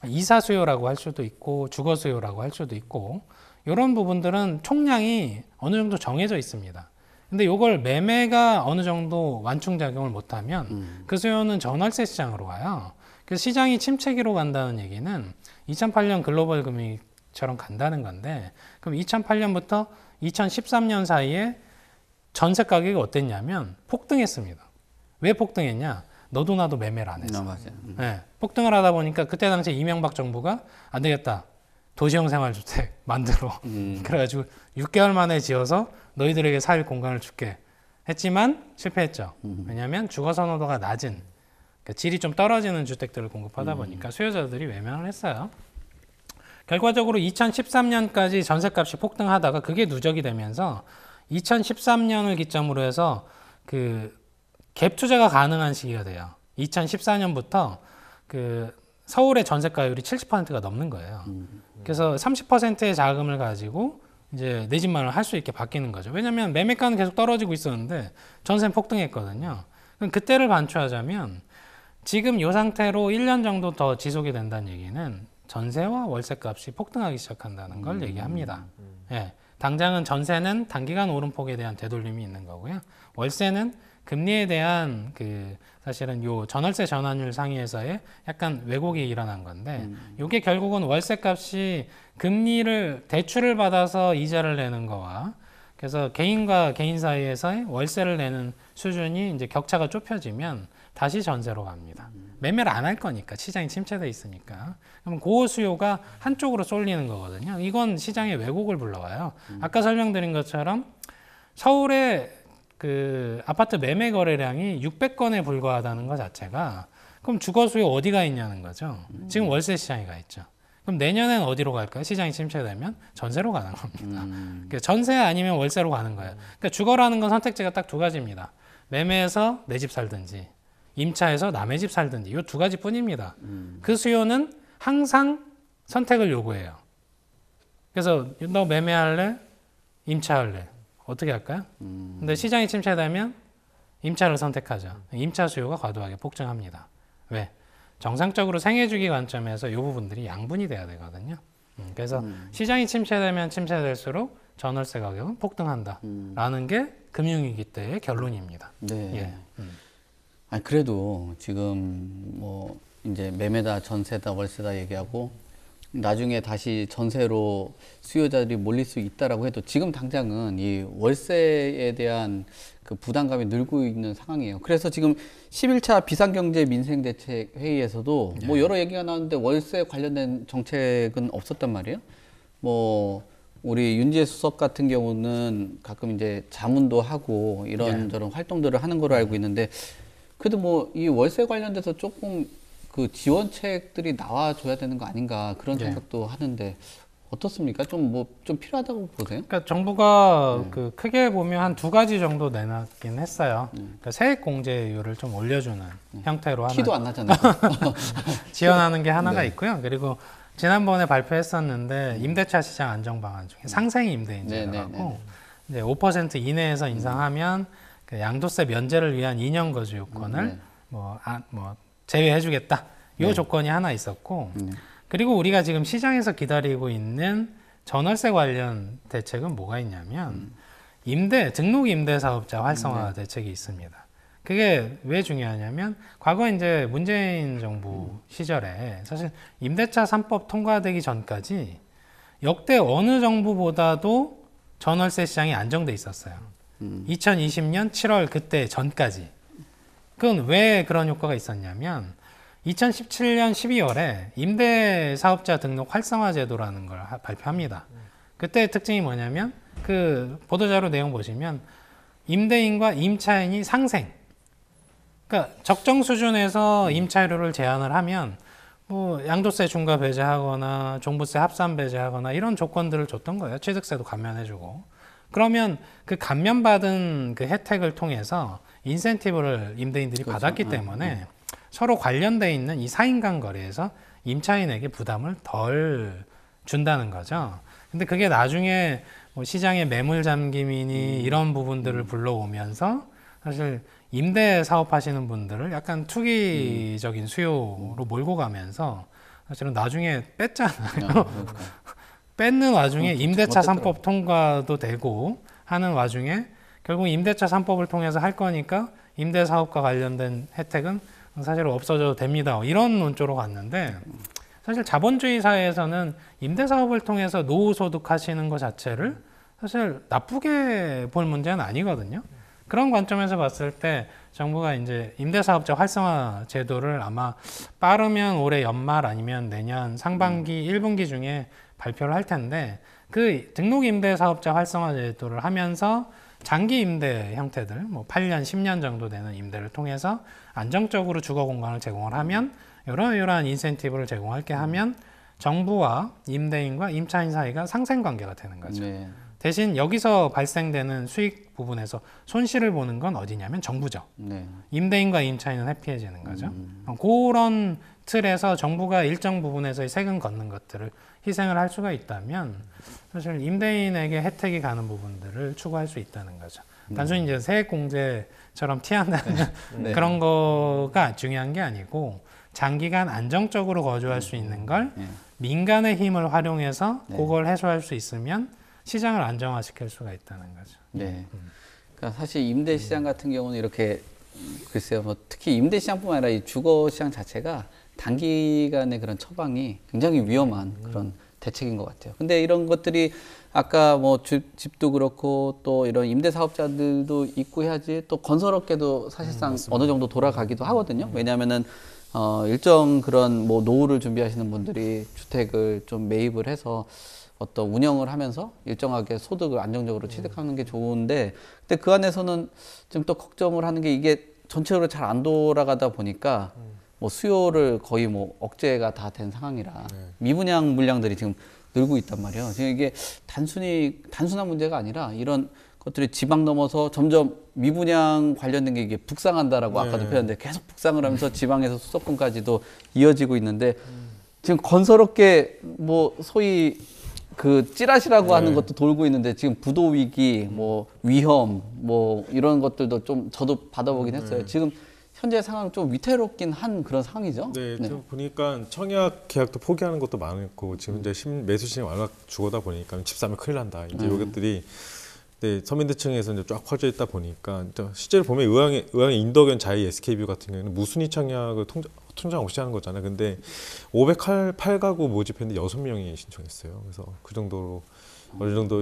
이사 수요라고 할 수도 있고 주거 수요라고 할 수도 있고 이런 부분들은 총량이 어느 정도 정해져 있습니다. 근데 이걸 매매가 어느 정도 완충작용을 못하면 그 수요는 전월세 시장으로 가요. 그래서 시장이 침체기로 간다는 얘기는 2008년 글로벌 금융위기처럼 간다는 건데 그럼 2008년부터 2013년 사이에 전세 가격이 어땠냐면 폭등했습니다. 왜 폭등했냐? 너도 나도 매매를 안 했어요. 맞아요. 네, 폭등을 하다 보니까 그때 당시에 이명박 정부가 안 되겠다. 도시형 생활주택 만들어. 그래가지고 6개월 만에 지어서 너희들에게 살 공간을 줄게 했지만 실패했죠. 왜냐하면 주거 선호도가 낮은 그러니까 질이 좀 떨어지는 주택들을 공급하다 보니까 수요자들이 외면을 했어요. 결과적으로 2013년까지 전셋값이 폭등하다가 그게 누적이 되면서 2013년을 기점으로 해서 그 갭 투자가 가능한 시기가 돼요. 2014년부터 그 서울의 전세가율이 70%가 넘는 거예요. 그래서 30%의 자금을 가지고 이제 내 집 마련을 할 수 있게 바뀌는 거죠. 왜냐하면 매매가는 계속 떨어지고 있었는데 전세는 폭등했거든요. 그럼 그때를 반추하자면 지금 이 상태로 1년 정도 더 지속이 된다는 얘기는 전세와 월세값이 폭등하기 시작한다는 걸 얘기합니다. 예, 당장은 전세는 단기간 오름폭에 대한 되돌림이 있는 거고요. 월세는 금리에 대한 그 사실은 요 전월세 전환율 상위에서의 약간 왜곡이 일어난 건데 이게 결국은 월세값이 금리를 대출을 받아서 이자를 내는 거와 그래서 개인과 개인 사이에서의 월세를 내는 수준이 이제 격차가 좁혀지면 다시 전세로 갑니다. 매매를 안 할 거니까 시장이 침체돼 있으니까. 그럼 그 수요가 한쪽으로 쏠리는 거거든요. 이건 시장의 왜곡을 불러와요. 아까 설명드린 것처럼 서울의 그 아파트 매매 거래량이 600건에 불과하다는 것 자체가 그럼 주거 수요 어디가 있냐는 거죠. 지금 월세 시장에 가 있죠. 그럼 내년엔 어디로 갈까요? 시장이 침체되면 전세로 가는 겁니다. 그러니까 전세 아니면 월세로 가는 거예요. 그러니까 주거라는 건 선택지가 딱 두 가지입니다. 매매해서 내 집 살든지 임차해서 남의 집 살든지 이 두 가지 뿐입니다. 그 수요는 항상 선택을 요구해요. 그래서 너 매매할래? 임차할래? 어떻게 할까요? 근데 시장이 침체되면 임차를 선택하죠. 임차 수요가 과도하게 폭증합니다. 왜? 정상적으로 생애주기 관점에서 이 부분들이 양분이 돼야 되거든요. 그래서 시장이 침체되면 침체될수록 전월세 가격은 폭등한다라는 게 금융위기 때의 결론입니다. 네. 예. 아니 그래도 지금 뭐 이제 매매다, 전세다, 월세다 얘기하고 나중에 다시 전세로 수요자들이 몰릴 수 있다라고 해도 지금 당장은 이 월세에 대한 그 부담감이 늘고 있는 상황이에요. 그래서 지금 11차 비상경제 민생대책 회의에서도 뭐 여러 얘기가 나왔는데 월세 관련된 정책은 없었단 말이에요. 뭐 우리 윤지혜 수석 같은 경우는 가끔 이제 자문도 하고 이런저런 활동들을 하는 걸로 알고 있는데 그래도 뭐 이 월세 관련돼서 조금 그 지원책들이 나와줘야 되는 거 아닌가 그런 생각도 하는데 어떻습니까? 좀 필요하다고 보세요? 그러니까 정부가 그 크게 보면 한 두 가지 정도 내놨긴 했어요. 그러니까 세액 공제율을 좀 올려주는 형태로 하나 티도 안 나잖아요. 지원하는 게 하나가 있고요. 그리고 지난번에 발표했었는데 임대차 시장 안정 방안 중에 상생 임대 인제라고 이제 5% 이내에서 인상하면 그 양도세 면제를 위한 2년 거주 요건을 뭐 제외해주겠다. 이 조건이 하나 있었고 그리고 우리가 지금 시장에서 기다리고 있는 전월세 관련 대책은 뭐가 있냐면 등록 임대 사업자 활성화 대책이 있습니다. 그게 왜 중요하냐면 과거 이제 문재인 정부 시절에 사실 임대차 3법 통과되기 전까지 역대 어느 정부보다도 전월세 시장이 안정돼 있었어요. 2020년 7월 그때 전까지. 그건 왜 그런 효과가 있었냐면 2017년 12월에 임대사업자 등록 활성화 제도라는 걸 발표합니다. 그때 특징이 뭐냐면 그 보도자료 내용 보시면 임대인과 임차인이 상생. 그러니까 적정 수준에서 임차료를 제한을 하면 뭐 양도세 중과 배제하거나 종부세 합산 배제하거나 이런 조건들을 줬던 거예요. 취득세도 감면해주고. 그러면 그 감면받은 그 혜택을 통해서 인센티브를 임대인들이 받았기 때문에 서로 관련돼 있는 이 사인간 거래에서 임차인에게 부담을 덜 준다는 거죠. 근데 그게 나중에 뭐 시장의 매물 잠김이니 이런 부분들을 불러오면서 사실 임대 사업하시는 분들을 약간 투기적인 수요로 몰고 가면서 사실은 나중에 뺐잖아요. 뺏는 와중에 임대차 3법 통과도 되고 하는 와중에 결국 임대차 3법을 통해서 할 거니까 임대사업과 관련된 혜택은 사실 없어져도 됩니다. 이런 논조로 갔는데 사실 자본주의 사회에서는 임대사업을 통해서 노후소득 하시는 것 자체를 사실 나쁘게 볼 문제는 아니거든요. 그런 관점에서 봤을 때 정부가 이제 임대사업자 활성화 제도를 아마 빠르면 올해 연말 아니면 내년 상반기 1분기 중에 발표를 할 텐데 그 등록 임대사업자 활성화 제도를 하면서 장기 임대 형태들, 뭐 8년, 10년 정도 되는 임대를 통해서 안정적으로 주거 공간을 제공을 하면 이러한 인센티브를 제공할 게 하면 정부와 임대인과 임차인 사이가 상생 관계가 되는 거죠. 네. 대신 여기서 발생되는 수익 부분에서 손실을 보는 건 어디냐면 정부죠. 네. 임대인과 임차인은 해피해지는 거죠. 그런 틀에서 정부가 일정 부분에서의 세금 걷는 것들을 희생을 할 수가 있다면 사실 임대인에게 혜택이 가는 부분들을 추구할 수 있다는 거죠. 단순히 이제 세액 공제처럼 티한다는 네. 그런 거가 중요한 게 아니고 장기간 안정적으로 거주할 수 있는 걸 네. 민간의 힘을 활용해서 네. 그걸 해소할 수 있으면 시장을 안정화시킬 수가 있다는 거죠. 네. 그러니까 사실 임대 시장 같은 경우는 이렇게 글쎄요, 뭐 특히 임대 시장뿐만 아니라 이 주거 시장 자체가 단기간의 그런 처방이 굉장히 위험한 그런 대책인 것 같아요. 근데 이런 것들이 아까 뭐 집도 그렇고 또 이런 임대 사업자들도 있고 해야지 또 건설업계도 사실상 어느 정도 돌아가기도 하거든요. 왜냐하면은 일정 그런 뭐 노후를 준비하시는 분들이 주택을 좀 매입을 해서 어떤 운영을 하면서 일정하게 소득을 안정적으로 취득하는 게 좋은데, 근데 그 안에서는 지금 또 걱정을 하는 게 이게 전체적으로 잘 안 돌아가다 보니까 뭐 수요를 거의 뭐 억제가 다 된 상황이라 미분양 물량들이 지금 늘고 있단 말이에요. 지금 이게 단순한 문제가 아니라 이런 것들이 지방 넘어서 점점 미분양 관련된 게 이게 북상한다라고 아까도 표현했는데 계속 북상을 하면서 지방에서 수도권까지도 이어지고 있는데 지금 건설업계 뭐 소위 그 찌라시라고 하는 것도 돌고 있는데 지금 부도 위기, 뭐 위험, 뭐 이런 것들도 좀 저도 받아보긴 했어요. 지금 현재 상황 좀 위태롭긴 한 그런 상황이죠. 네, 좀 보니까 청약 계약도 포기하는 것도 많고 지금 이제 매수 시장이 워낙 죽어다 보니까 집 사면 큰일 난다. 이제 이것들이 네, 서민대층에서 이제 쫙 퍼져 있다 보니까 실제로 보면 의왕의 인덕연 자이 SK뷰 같은 경우에는 무순위 청약을 통장 없이 하는 거잖아요. 근데 508가구 모집했는데 6명이 신청했어요. 그래서 그 정도로 어느 정도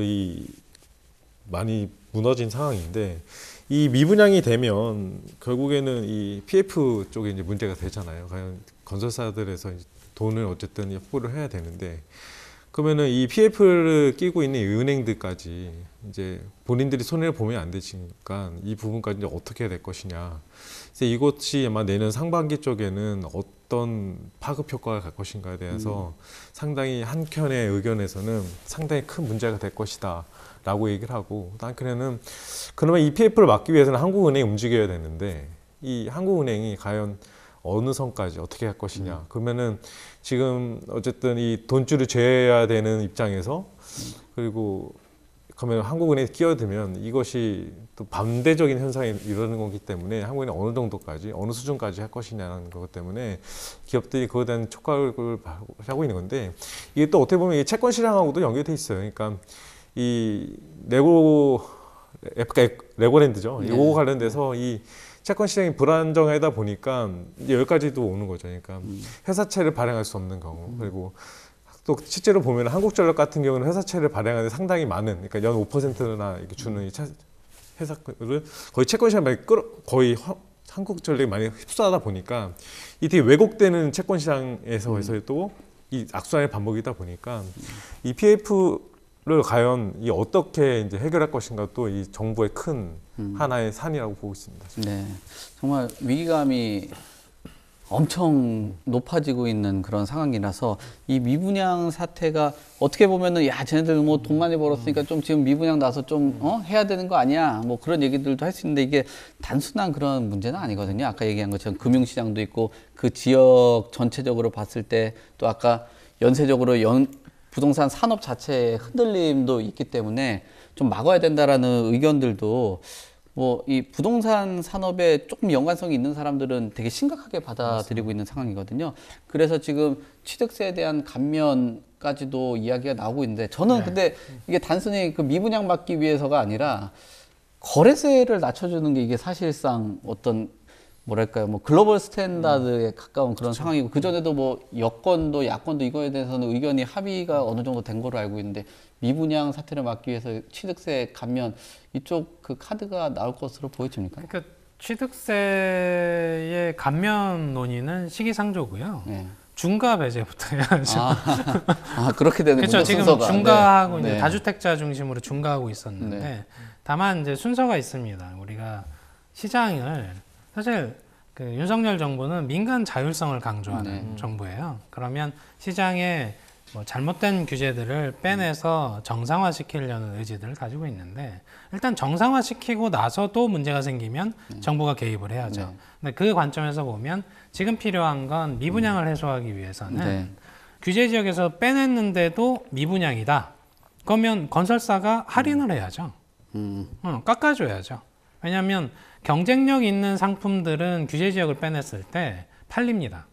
많이 무너진 상황인데 이 미분양이 되면 결국에는 이 PF 쪽에 이제 문제가 되잖아요. 과연 건설사들에서 이제 돈을 어쨌든 확보를 해야 되는데 그러면은 이 PF를 끼고 있는 은행들까지 이제 본인들이 손해를 보면 안 되니까 이 부분까지 이제 어떻게 해야 될 것이냐. 그래서 이것이 아마 내년 상반기 쪽에는 어떤 파급 효과가 갈 것인가에 대해서 상당히 한켠의 의견에서는 상당히 큰 문제가 될 것이다. 라고 얘기를 하고, 한편에는 그러면 이 PF를 막기 위해서는 한국은행이 움직여야 되는데 이 한국은행이 과연 어느 선까지 어떻게 할 것이냐. 그러면은 지금 어쨌든 이 돈줄을 죄야 되는 입장에서 그리고 그러면 한국은행이 끼어들면 이것이 또 반대적인 현상이 일어나는 거기 때문에 한국은행이 어느 정도까지 어느 수준까지 할 것이냐는 것 때문에 기업들이 그거에 대한 촉각을 하고 있는 건데 이게 또 어떻게 보면 이 채권 시장하고도 연결돼 있어요. 그러니까 이 레고랜드죠. 네. 이거 관련돼서 이 채권 시장이 불안정하다 보니까 이제 여기까지도 오는 거죠. 그러니까 회사채를 발행할 수 없는 경우 그리고 또 실제로 보면 한국전력 같은 경우는 회사채를 발행하는데 상당히 많은 그러니까 연 5%나 이렇게 주는 이 회사를 거의 채권 시장에 거의 한국전력이 많이 흡수하다 보니까 이 되게 왜곡되는 채권 시장에서 또 이 악순환의 반복이다 보니까 이 PF를 과연 이 어떻게 이제 해결할 것인가 또 이 정부의 큰 하나의 산이라고 보고 있습니다. 네, 정말 위기감이 엄청 높아지고 있는 그런 상황이라서 이 미분양 사태가 어떻게 보면은 야 쟤네들 뭐 돈 많이 벌었으니까 좀 지금 미분양 나서 좀 해야 되는 거 아니야 뭐 그런 얘기들도 할 수 있는데 이게 단순한 그런 문제는 아니거든요. 아까 얘기한 것처럼 금융시장도 있고 그 지역 전체적으로 봤을 때 또 아까 연쇄적으로 부동산 산업 자체의 흔들림도 있기 때문에 좀 막아야 된다라는 의견들도 뭐 이 부동산 산업에 조금 연관성이 있는 사람들은 되게 심각하게 받아들이고 있는 상황이거든요. 그래서 지금 취득세에 대한 감면까지도 이야기가 나오고 있는데 저는 근데 이게 단순히 그 미분양 막기 위해서가 아니라 거래세를 낮춰주는 게 이게 사실상 어떤 뭐랄까요, 뭐 글로벌 스탠다드에 가까운 그런 상황이고 그 전에도 뭐 여건도 야건도 이거에 대해서는 의견이 합의가 어느 정도 된 거로 알고 있는데 미분양 사태를 막기 위해서 취득세 감면 이쪽 그 카드가 나올 것으로 보여집니까? 그러니까 취득세의 감면 논의는 시기상조고요. 네. 중과 배제부터 해야죠. 그렇게 되는 그렇죠. 거죠. 지금 순서가. 중과하고 네. 이제 다주택자 중심으로 중과하고 있었는데 네. 다만 이제 순서가 있습니다. 우리가 시장을 사실 그 윤석열 정부는 민간 자율성을 강조하는 정부예요. 그러면 시장에 뭐 잘못된 규제들을 빼내서 정상화시키려는 의지들을 가지고 있는데 일단 정상화시키고 나서도 문제가 생기면 정부가 개입을 해야죠. 근데 그 관점에서 보면 지금 필요한 건 미분양을 해소하기 위해서는 규제 지역에서 빼냈는데도 미분양이다. 그러면 건설사가 할인을 해야죠. 깎아줘야죠. 왜냐하면 경쟁력 있는 상품들은 규제 지역을 빼냈을 때 팔립니다.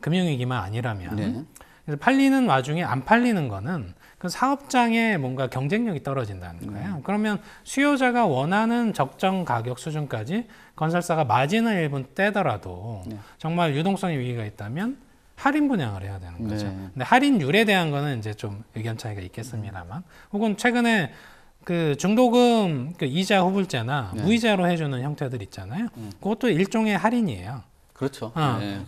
금융위기만 아니라면. 그래서 팔리는 와중에 안 팔리는 거는 그 사업장의 뭔가 경쟁력이 떨어진다는 거예요. 그러면 수요자가 원하는 적정 가격 수준까지 건설사가 마진을 일부 떼더라도 정말 유동성의 위기가 있다면 할인 분양을 해야 되는 거죠. 근데 할인율에 대한 거는 이제 좀 의견 차이가 있겠습니다만, 혹은 최근에 그 중도금 그 이자 후불제나 무이자로 해주는 형태들 있잖아요. 그것도 일종의 할인이에요. 그렇죠.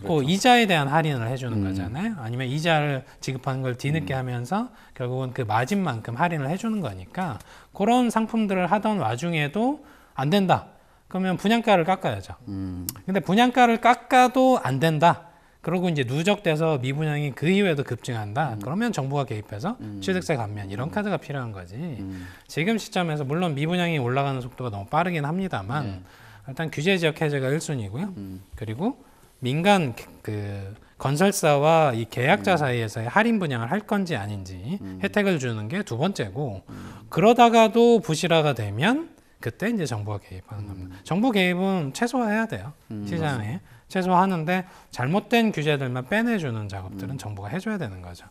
그 이자에 대한 할인을 해주는 거잖아요. 아니면 이자를 지급하는 걸 뒤늦게 하면서 결국은 그 마진만큼 할인을 해주는 거니까 그런 상품들을 하던 와중에도 안 된다. 그러면 분양가를 깎아야죠. 근데 분양가를 깎아도 안 된다. 그러고 이제 누적돼서 미분양이 그 이후에도 급증한다. 그러면 정부가 개입해서 취득세 감면 이런 카드가 필요한 거지. 지금 시점에서 물론 미분양이 올라가는 속도가 너무 빠르긴 합니다만 일단 규제 지역 해제가 1순위고요. 그리고 민간 그 건설사와 이 계약자 사이에서의 할인 분양을 할 건지 아닌지 혜택을 주는 게 두 번째고, 그러다가도 부실화가 되면 그때 이제 정부가 개입하는 겁니다. 정부 개입은 최소화해야 돼요. 시장에. 최소화하는데 잘못된 규제들만 빼내주는 작업들은 정부가 해줘야 되는 거죠.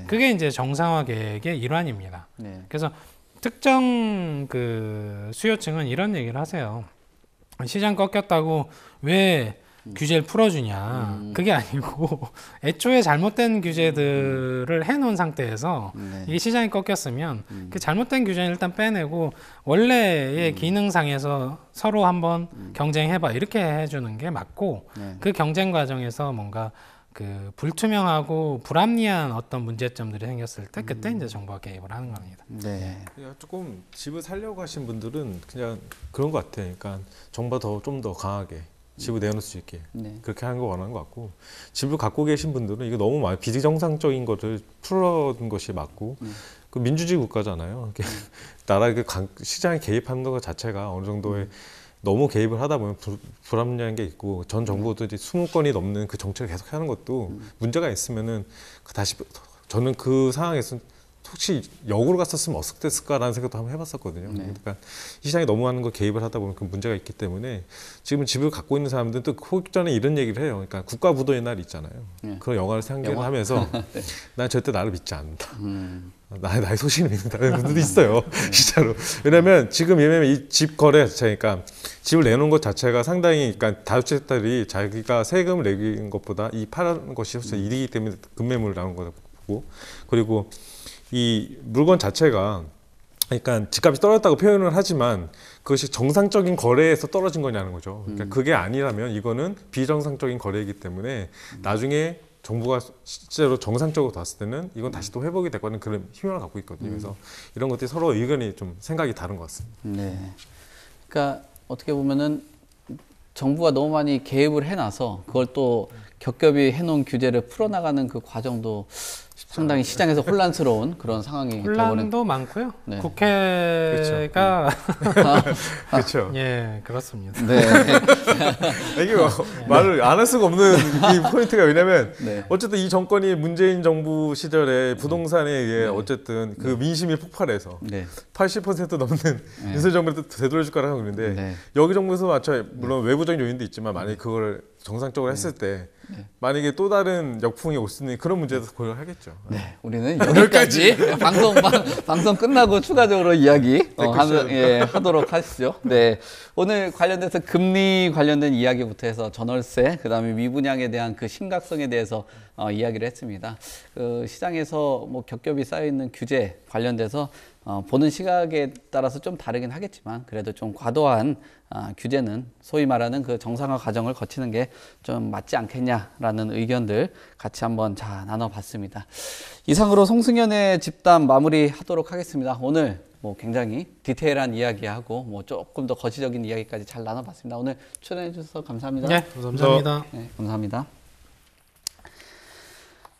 그게 이제 정상화 계획의 일환입니다. 그래서 특정 그 수요층은 이런 얘기를 하세요. 시장 꺾였다고 왜 규제를 풀어주냐. 그게 아니고 애초에 잘못된 규제들을 해놓은 상태에서 이게 시장이 꺾였으면 그 잘못된 규제는 일단 빼내고 원래의 기능상에서 서로 한번 경쟁해봐 이렇게 해주는 게 맞고, 그 경쟁 과정에서 뭔가 그 불투명하고 불합리한 어떤 문제점들이 생겼을 때 그때 이제 정부가 개입을 하는 겁니다. 그냥 조금 집을 살려고 하신 분들은 그냥 그런 것 같아요. 그러니까 정부가 좀 더 강하게 집을 내놓을 수 있게 그렇게 하는 거 원하는 것 같고, 집을 갖고 계신 분들은 이거 너무 많이 비정상적인 것을 풀어둔 것이 맞고, 그 민주주의 국가잖아요. 나라 그 시장에 개입하는 것 자체가 어느 정도의 너무 개입을 하다 보면 불합리한 게 있고, 전 정부들이 20건이 넘는 그 정책을 계속 하는 것도 문제가 있으면은 다시 저는 그 상황에서 혹시 역으로 갔었으면 어떻게 됐을까라는 생각도 한번 해봤었거든요. 그러니까 시장에 너무 많은 거 개입을 하다 보면 그 문제가 있기 때문에 지금 집을 갖고 있는 사람들은 또 혹 전에 이런 얘기를 해요. 그러니까 국가부도의 날 있잖아요. 그런 영화를 상기를 하면서 난 절대 나를 믿지 않는다. 나의 소신을 믿는다는 분들도 있어요. 진짜로. 왜냐면 지금 이 집 거래 자체니까 집을 내놓은 것 자체가 상당히, 그러니까 다주택자들이 자기가 세금을 내는 것보다 이 파는 것이 훨씬 이득이기 때문에 급매물을 나오는 거고, 그리고 이 물건 자체가, 그러니까 집값이 떨어졌다고 표현을 하지만 그것이 정상적인 거래에서 떨어진 거냐는 거죠. 그러니까 그게 아니라면 이거는 비정상적인 거래이기 때문에 나중에 정부가 실제로 정상적으로 봤을 때는 이건 다시 또 회복이 될 거는 그런 희망을 갖고 있거든요. 그래서 이런 것들이 서로 의견이 좀 생각이 다른 것 같습니다. 그러니까 어떻게 보면은 정부가 너무 많이 개입을 해놔서 그걸 또 겹겹이 해놓은 규제를 풀어나가는 그 과정도 상당히 시장에서 혼란스러운 그런 상황이 혼란도 많고요. 네. 국회가 그렇죠. 예, 그렇습니다. 이게 말을 안 할 수가 없는 이 포인트가, 왜냐면 어쨌든 이 정권이 문재인 정부 시절에 부동산에 의해 어쨌든 그 민심이 폭발해서 80% 넘는 윤석열 정부를 되돌려줄 거라고 그러는데, 여기 정부에서 마쳐 물론 외부적인 요인도 있지만 만약에 그걸 정상적으로 했을 때 만약에 또 다른 역풍이 올 수 있는 그런 문제도 고려하겠죠. 우리는 여기까지 방송 끝나고 추가적으로 이야기 하도록 하시죠. 오늘 관련돼서 금리 관련된 이야기부터 해서 전월세, 그다음에 미분양에 대한 그 심각성에 대해서 이야기를 했습니다. 그 시장에서 뭐 겹겹이 쌓여 있는 규제 관련돼서 보는 시각에 따라서 좀 다르긴 하겠지만 그래도 좀 과도한 규제는 소위 말하는 그 정상화 과정을 거치는 게 좀 맞지 않겠냐라는 의견들 같이 한번 나눠봤습니다. 이상으로 송승연의 집담 마무리하도록 하겠습니다. 오늘 뭐 굉장히 디테일한 이야기하고 뭐 조금 더 거시적인 이야기까지 잘 나눠봤습니다. 오늘 출연해 주셔서 감사합니다. 네, 감사합니다. 감사합니다.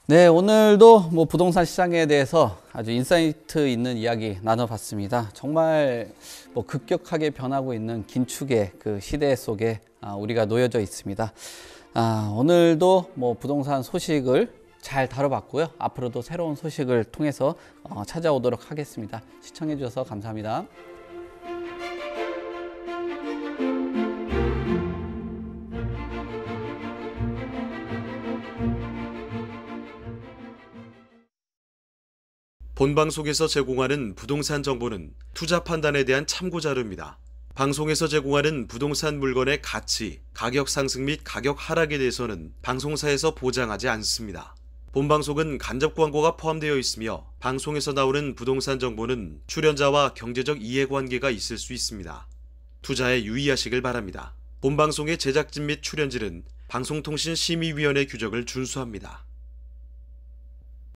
네, 오늘도 뭐 부동산 시장에 대해서 아주 인사이트 있는 이야기 나눠봤습니다. 정말 뭐 급격하게 변하고 있는 긴축의 그 시대 속에 우리가 놓여져 있습니다. 오늘도 뭐 부동산 소식을 잘 다뤄봤고요. 앞으로도 새로운 소식을 통해서 찾아오도록 하겠습니다. 시청해 주셔서 감사합니다. 본방송에서 제공하는 부동산 정보는 투자 판단에 대한 참고 자료입니다. 방송에서 제공하는 부동산 물건의 가치, 가격 상승 및 가격 하락에 대해서는 방송사에서 보장하지 않습니다. 본방송은 간접 광고가 포함되어 있으며 방송에서 나오는 부동산 정보는 출연자와 경제적 이해관계가 있을 수 있습니다. 투자에 유의하시길 바랍니다. 본방송의 제작진 및 출연진은 방송통신심의위원회 규정을 준수합니다.